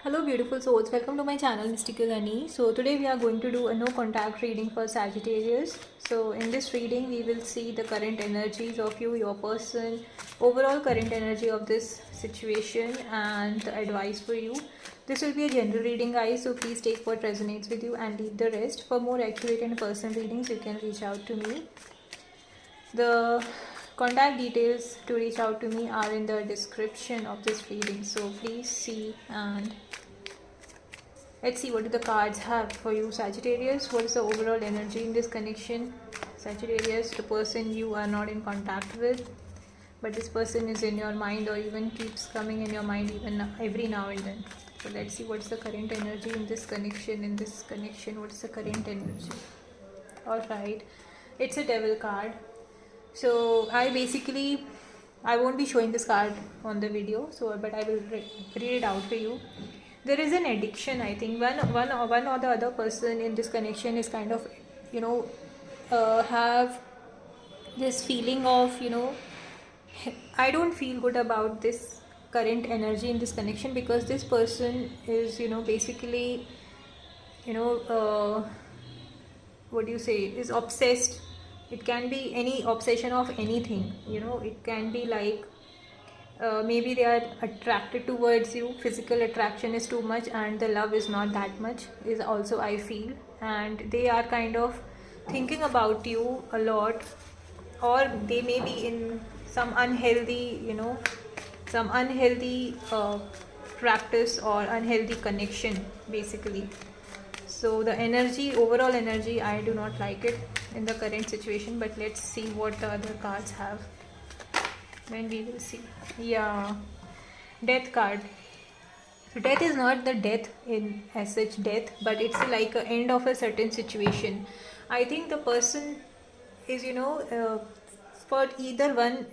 Hello beautiful souls, welcome to my channel Mystical Honey. So today we are going to do a no contact reading for Sagittarius. So in this reading we will see the current energies of you, your person, overall current energy of this situation and the advice for you. This will be a general reading guys, so please take what resonates with you and leave the rest. For more accurate and personal readings you can reach out to me. The contact details to reach out to me are in the description of this reading, so please see and let's see what do the cards have for you, Sagittarius. What is the overall energy in this connection? Sagittarius, the person you are not in contact with, but this person is in your mind or even keeps coming in your mind even every now and then. So let's see what's the current energy in this connection. What is the current energy? Alright, it's a devil card. So I won't be showing this card on the video, but I will read it out for you. There is an addiction. I think one or the other person in this connection is kind of, have this feeling of, I don't feel good about this current energy in this connection, because this person is, basically, what do you say, is obsessed. It can be any obsession of anything, it can be like maybe they are attracted towards you. Physical attraction is too much and the love is not that much, is also I feel. And they are kind of thinking about you a lot, or they may be in some unhealthy, practice or unhealthy connection basically. So the energy, overall energy, I do not like it in the current situation, but let's see what the other cards have. Then we will see. Yeah, death card. So death is not the death in as such death, but it's like a end of a certain situation. I think the person is, for either one,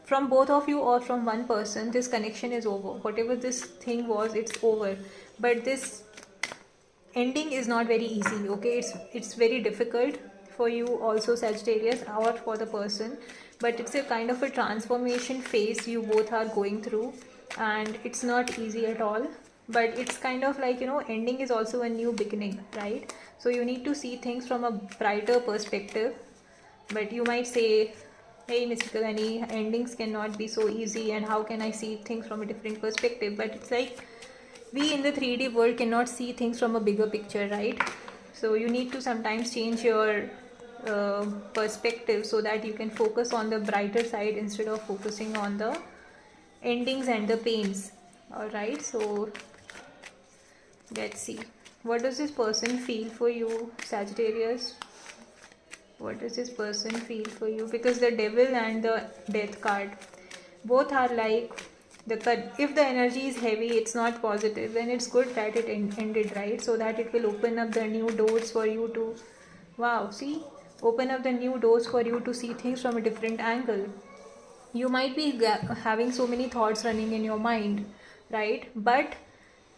from both of you or from one person, this connection is over. Whatever this thing was, it's over. But this ending is not very easy, okay? It's very difficult for you also, Sagittarius, or for the person, but it's a kind of a transformation phase you both are going through, and it's not easy at all. But it's kind of like, ending is also a new beginning, right? So you need to see things from a brighter perspective. But you might say, hey Mystical Honey, endings cannot be so easy, and how can I see things from a different perspective? But it's like, we in the 3D world cannot see things from a bigger picture, right? So you need to sometimes change your perspective so that you can focus on the brighter side instead of focusing on the endings and the pains. All right, so let's see, what does this person feel for you, Sagittarius? What does this person feel for you? Because the devil and the death card both are like, if the energy is heavy, it's not positive, then it's good that it ended, right? So that it will open up the new doors for you to, wow, see, open up the new doors for you to see things from a different angle. You might be having so many thoughts running in your mind, right? But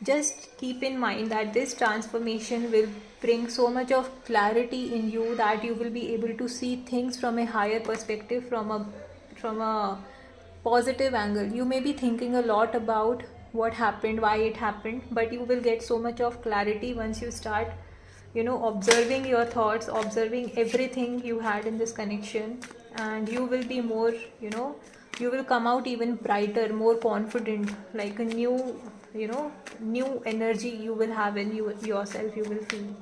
just keep in mind that this transformation will bring so much of clarity in you that you will be able to see things from a higher perspective, from a positive angle. You may be thinking a lot about what happened, why it happened, but you will get so much of clarity once you start, observing your thoughts, observing everything you had in this connection, and you will be more, you will come out even brighter, more confident, like a new, new energy you will have in yourself, you will feel.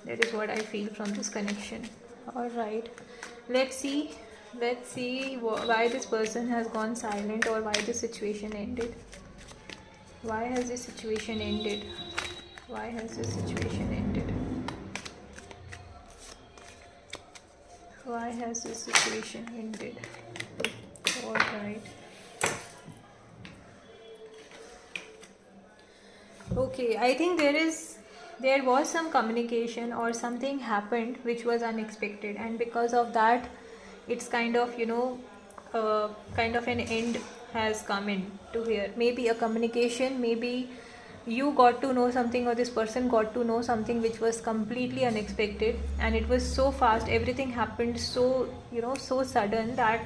That is what I feel from this connection. All right, let's see why this person has gone silent, or why the situation ended. Why has this situation ended? Why has this situation ended? Why has this situation ended? All right. Okay, I think there was some communication or something happened which was unexpected, and because of that, it's kind of, kind of an end has come in to here. Maybe a communication, maybe you got to know something, or this person got to know something which was completely unexpected, and it was so fast, everything happened so, so sudden that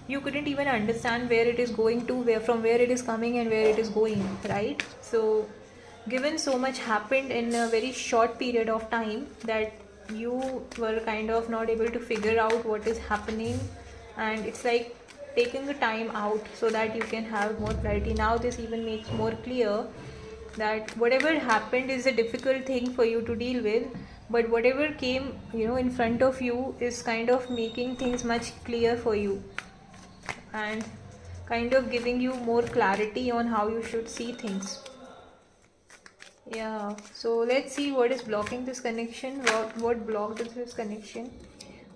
you couldn't even understand where it is going to, from where it is coming and where it is going, right? So given so much happened in a very short period of time that you were kind of not able to figure out what is happening, and it's like taking the time out so that you can have more clarity. Now this even makes more clear that whatever happened is a difficult thing for you to deal with, but whatever came, in front of you is kind of making things much clear for you and kind of giving you more clarity on how you should see things. Yeah, so let's see what is blocking this connection. What blocked this connection?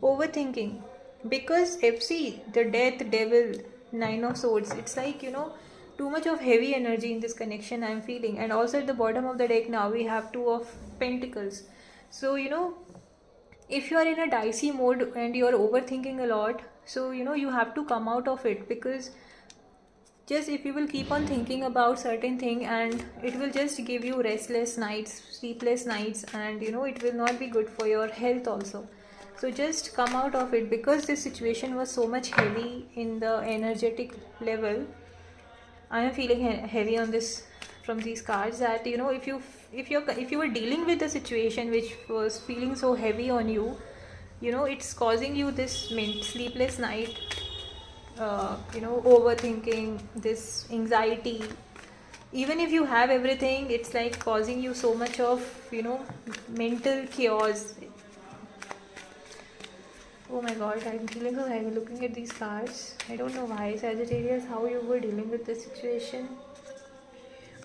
Overthinking. Because FC, the death, devil, 9 of swords, it's like, too much of heavy energy in this connection I'm feeling. And also at the bottom of the deck now we have 2 of pentacles. So, if you are in a dicey mode and you're overthinking a lot, so, you have to come out of it, because just if you will keep on thinking about certain thing, and it will just give you restless nights, sleepless nights, and it will not be good for your health also. So just come out of it, because this situation was so much heavy in the energetic level. I am feeling heavy on this from these cards, that if you were dealing with a situation which was feeling so heavy on you, it's causing you this sleepless night, overthinking, this anxiety. Even if you have everything, it's like causing you so much of mental chaos. Oh my god, I'm feeling so heavy looking at these cards. I don't know why, Sagittarius, how you were dealing with this situation.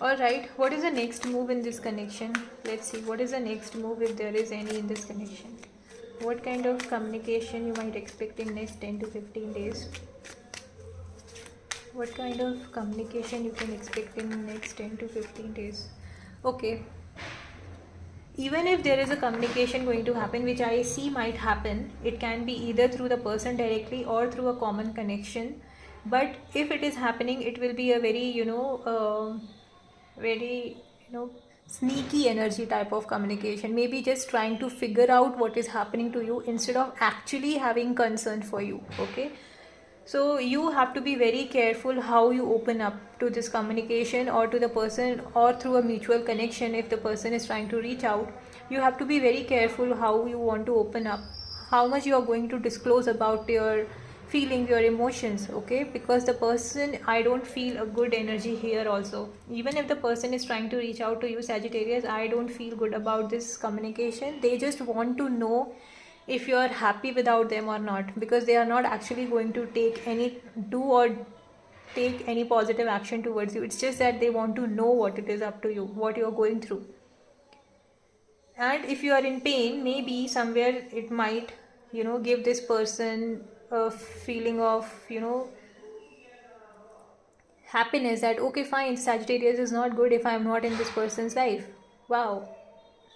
Alright, what is the next move in this connection? Let's see, what is the next move, if there is any, in this connection? What kind of communication you might expect in next 10 to 15 days? What kind of communication you can expect in next 10 to 15 days? Okay. Even if there is a communication going to happen, which I see might happen, it can be either through the person directly or through a common connection. But if it is happening, it will be a very, very, sneaky energy type of communication. Maybe just trying to figure out what is happening to you instead of actually having concern for you. Okay. So you have to be very careful how you open up to this communication or to the person, or through a mutual connection. If the person is trying to reach out, you have to be very careful how you want to open up, how much you are going to disclose about your feeling, your emotions. Okay, because the person, I don't feel a good energy here also. Even if the person is trying to reach out to you, Sagittarius, I don't feel good about this communication. They just want to know if you are happy without them or not, because they are not actually going to take any positive action towards you. It's just that they want to know what it is up to you, what you are going through. And if you are in pain, maybe somewhere it might give this person a feeling of happiness, that okay fine, Sagittarius is not good if I am not in this person's life. Wow,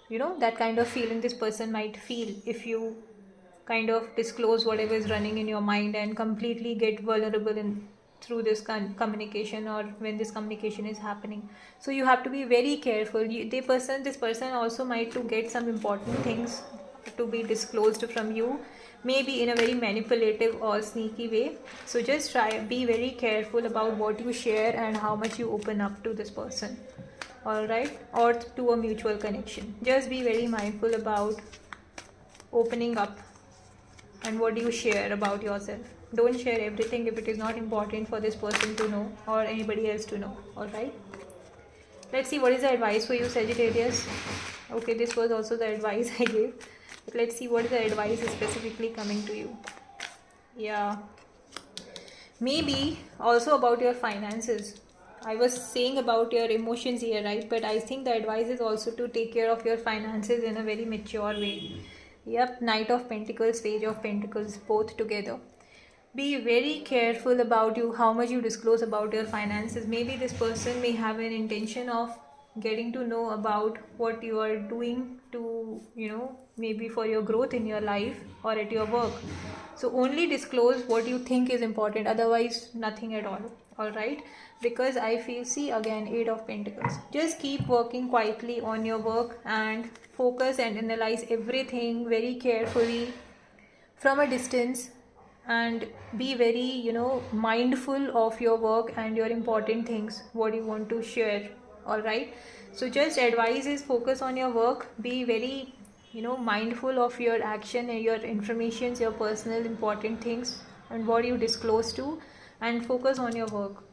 that kind of feeling this person might feel if you kind of disclose whatever is running in your mind and completely get vulnerable in through this communication, or when this communication is happening. So you have to be very careful. This person also might to get some important things to be disclosed from you, maybe in a very manipulative or sneaky way. So just be very careful about what you share and how much you open up to this person. Alright, or to a mutual connection. Just be very mindful about opening up and what do you share about yourself. Don't share everything if it is not important for this person to know or anybody else to know. Alright, let's see what is the advice for you, Sagittarius. Okay, this was also the advice I gave, but let's see what is the advice specifically coming to you. Yeah, maybe also about your finances. I was saying about your emotions here, right? But I think the advice is also to take care of your finances in a very mature way. Yep, Knight of Pentacles, Page of Pentacles, both together. Be very careful about how much you disclose about your finances. Maybe this person may have an intention of getting to know about what you are doing to, maybe for your growth in your life or at your work. So only disclose what you think is important, otherwise nothing at all. Alright, because I feel, see again, 8 of Pentacles. Just keep working quietly on your work and focus and analyze everything very carefully from a distance, and be very mindful of your work and your important things, what you want to share. all right. So just advice is focus on your work, be very mindful of your action and your informations, your personal important things and what you disclose to, and focus on your work.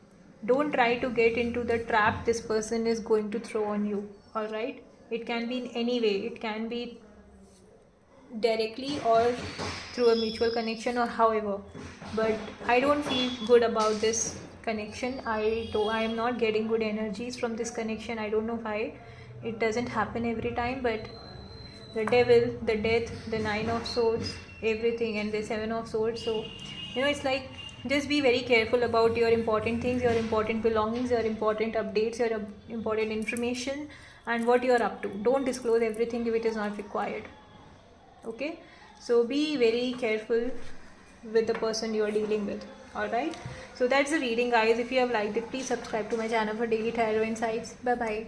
Don't try to get into the trap this person is going to throw on you, all right. It can be in any way, it can be directly or through a mutual connection or however, but I don't feel good about this connection. I am not getting good energies from this connection. I don't know why. It doesn't happen every time, but the devil, the death, the 9 of swords, everything, and the 7 of swords. So it's like, just be very careful about your important things, your important belongings, your important updates, your important information, and what you are up to. Don't disclose everything if it is not required. Okay, so be very careful with the person you are dealing with. All right, so that's the reading, guys. If you have liked it, please subscribe to my channel for daily tarot insights. Bye bye.